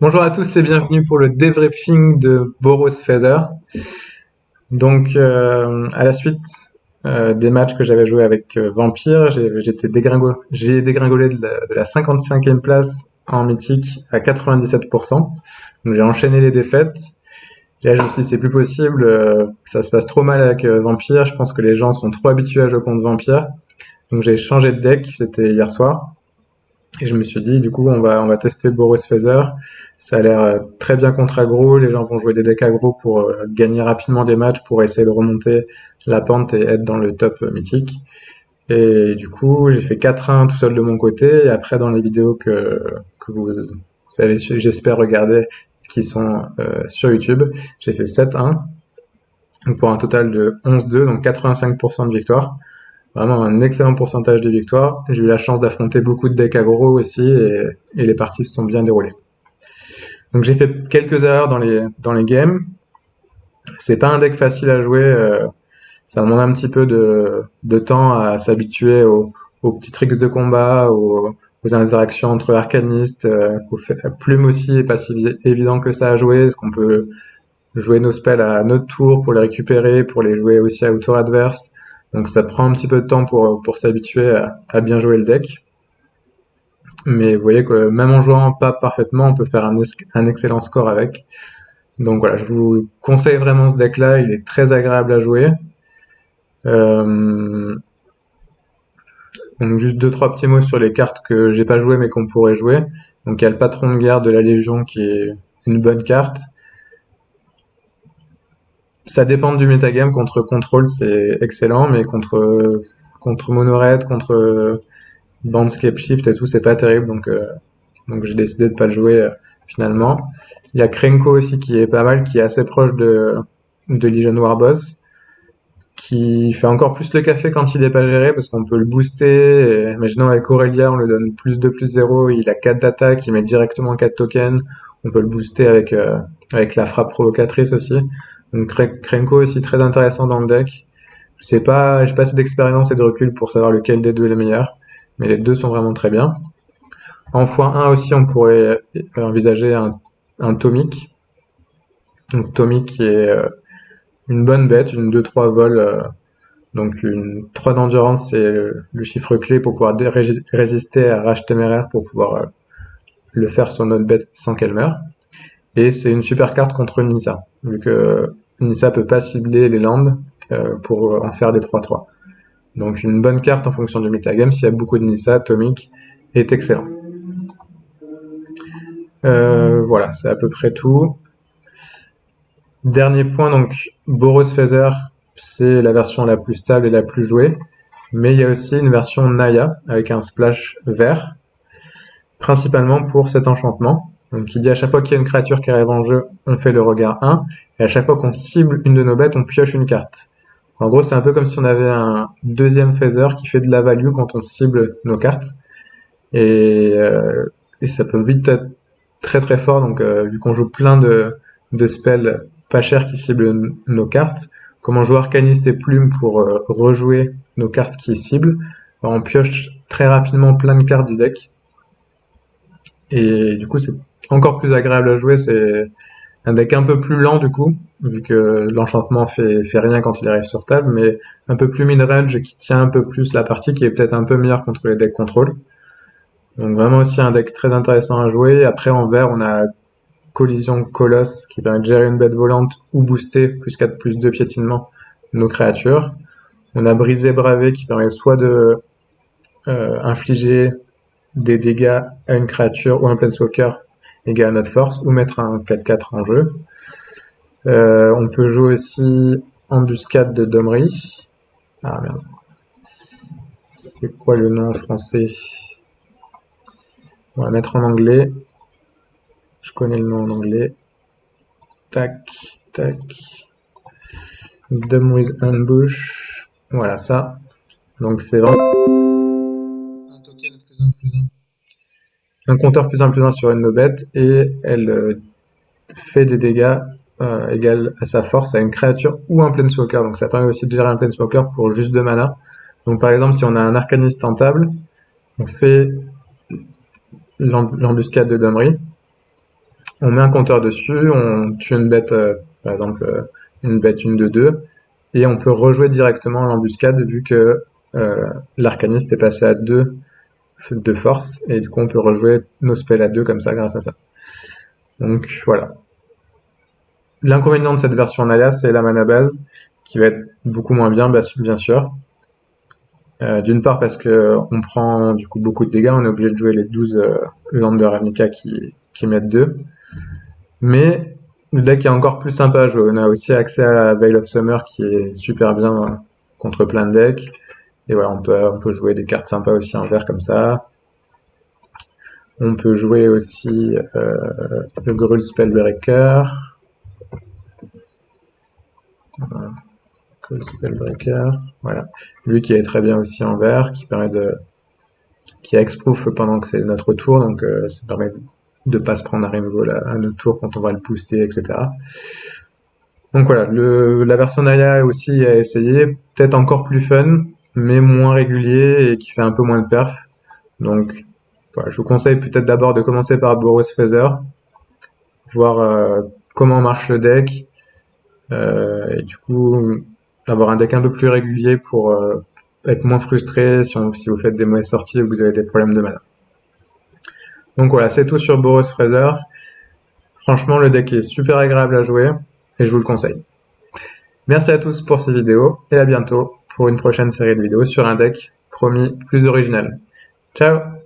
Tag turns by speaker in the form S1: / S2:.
S1: Bonjour à tous et bienvenue pour le débriefing de Boros Feather. Donc, à la suite des matchs que j'avais joués avec Vampire, j'ai dégringolé de la 55e place en mythique à 97%. Donc, j'ai enchaîné les défaites. Et là, je me suis dit, c'est plus possible, ça se passe trop mal avec Vampire. Je pense que les gens sont trop habitués à jouer contre Vampire. Donc, j'ai changé de deck, c'était hier soir. Et je me suis dit, du coup, on va tester Boros Feather. Ça a l'air très bien contre aggro. Les gens vont jouer des decks aggro pour gagner rapidement des matchs, pour essayer de remonter la pente et être dans le top mythique. Et du coup, j'ai fait 4-1 tout seul de mon côté. Et après, dans les vidéos que vous avez, j'espère, regarder, qui sont sur YouTube, j'ai fait 7-1. Donc pour un total de 11-2, donc 85% de victoire. Vraiment un excellent pourcentage de victoire. J'ai eu la chance d'affronter beaucoup de decks aggro aussi et les parties se sont bien déroulées. Donc j'ai fait quelques erreurs dans les games. C'est pas un deck facile à jouer. Ça demande un petit peu de temps à s'habituer aux petits tricks de combat, aux interactions entre arcanistes. Plume aussi est pas si évident que ça à jouer, parce qu'on peut jouer nos spells à notre tour pour les récupérer, pour les jouer aussi à tour adverse. Donc ça prend un petit peu de temps pour s'habituer à bien jouer le deck. Mais vous voyez que même en jouant pas parfaitement, on peut faire un excellent score avec. Donc voilà, je vous conseille vraiment ce deck-là, il est très agréable à jouer. Euh, donc juste deux trois petits mots sur les cartes que j'ai pas jouées mais qu'on pourrait jouer. Donc il y a le patron de guerre de la Légion qui est une bonne carte. Ça dépend du metagame. Contre contrôle c'est excellent, mais contre mono-red, contre Bandscape Shift et tout, c'est pas terrible, donc j'ai décidé de pas le jouer finalement. Il y a Krenko aussi qui est pas mal, qui est assez proche de Legion Warboss, qui fait encore plus le café quand il est pas géré, parce qu'on peut le booster. Imaginons avec Aurelia, on lui donne +2/+0, il a 4 d'attaque, il met directement 4 tokens. On peut le booster avec la frappe provocatrice aussi. Donc Krenko aussi très intéressant dans le deck. J'ai pas assez d'expérience et de recul pour savoir lequel des deux est le meilleur, mais les deux sont vraiment très bien. En x1 aussi, on pourrait envisager un Tomic. Donc Tomic qui est une bonne bête, une 2-3 vol, donc une 3 d'endurance, c'est le chiffre clé pour pouvoir résister à Rage Téméraire, pour pouvoir le faire sur notre bête sans qu'elle meure. Et c'est une super carte contre Nissa, vu que Nissa peut pas cibler les lands pour en faire des 3-3. Donc une bonne carte en fonction du metagame. S'il y a beaucoup de Nissa, Tomic est excellent. Voilà, c'est à peu près tout. Dernier point, donc Boros Feather, c'est la version la plus stable et la plus jouée. Mais il y a aussi une version Naya avec un splash vert, principalement pour cet enchantement. Donc il dit à chaque fois qu'il y a une créature qui arrive en jeu, on fait le regard 1, et à chaque fois qu'on cible une de nos bêtes, on pioche une carte. En gros, c'est un peu comme si on avait un deuxième Feather qui fait de la value quand on cible nos cartes. Et, et ça peut vite être très très fort, donc vu qu'on joue plein de spells pas chers qui ciblent nos cartes, comme on joue Arcaniste et Plume pour rejouer nos cartes qui ciblent, on pioche très rapidement plein de cartes du deck. Et du coup, c'est encore plus agréable à jouer. C'est un deck un peu plus lent du coup, vu que l'enchantement fait rien quand il arrive sur table, mais un peu plus mid-range qui tient un peu plus la partie, qui est peut-être un peu meilleur contre les decks contrôle. Donc vraiment aussi un deck très intéressant à jouer. Après en vert, on a Collision Colosse qui permet de gérer une bête volante ou booster +4/+2 piétinement nos créatures. On a Brisé Bravé qui permet soit de infliger des dégâts à une créature ou un Planeswalker égal à notre force, ou mettre un 4/4 en jeu. On peut jouer aussi Embuscade de Domri. Ah merde. C'est quoi le nom en français? On va mettre en anglais. Je connais le nom en anglais. Tac, tac. Domri's Ambush. Voilà ça. Donc c'est vraiment un token un compteur +1/+1 sur une de nos bêtes, et elle fait des dégâts égal à sa force à une créature ou un Planeswalker. Donc ça permet aussi de gérer un Planeswalker pour juste 2 mana. Donc par exemple, si on a un Arcaniste en table, on fait l'embuscade de Domri. On met un compteur dessus, on tue une bête, par exemple une bête, une de 2, et on peut rejouer directement l'embuscade vu que l'arcaniste est passé à 2 de force, et du coup on peut rejouer nos spells à 2 comme ça grâce à ça. Donc voilà. L'inconvénient de cette version Naya, c'est la mana base, qui va être beaucoup moins bien, bien sûr. D'une part parce que on prend du coup beaucoup de dégâts, on est obligé de jouer les 12 Landes de Ravnica qui mettent 2. Mais le deck est encore plus sympa à jouer. On a aussi accès à la Veil of Summer qui est super bien contre plein de decks. Et voilà, on peut jouer des cartes sympas aussi en vert comme ça. On peut jouer aussi le Gruul Spellbreaker. Voilà. Gruul Spellbreaker. Voilà. Lui qui est très bien aussi en vert, qui a Hexproof pendant que c'est notre tour, donc ça permet de pas se prendre un removal à notre tour quand on va le booster, etc. Donc voilà, la version Naya aussi à essayer, peut-être encore plus fun, mais moins régulier et qui fait un peu moins de perf. Donc voilà, je vous conseille peut-être d'abord de commencer par Boros Feather, voir comment marche le deck, et du coup avoir un deck un peu plus régulier pour être moins frustré si vous faites des mauvaises sorties ou que vous avez des problèmes de mana. Donc voilà, c'est tout sur Boros Feather. Franchement, le deck est super agréable à jouer et je vous le conseille. Merci à tous pour ces vidéos et à bientôt pour une prochaine série de vidéos sur un deck promis plus original. Ciao!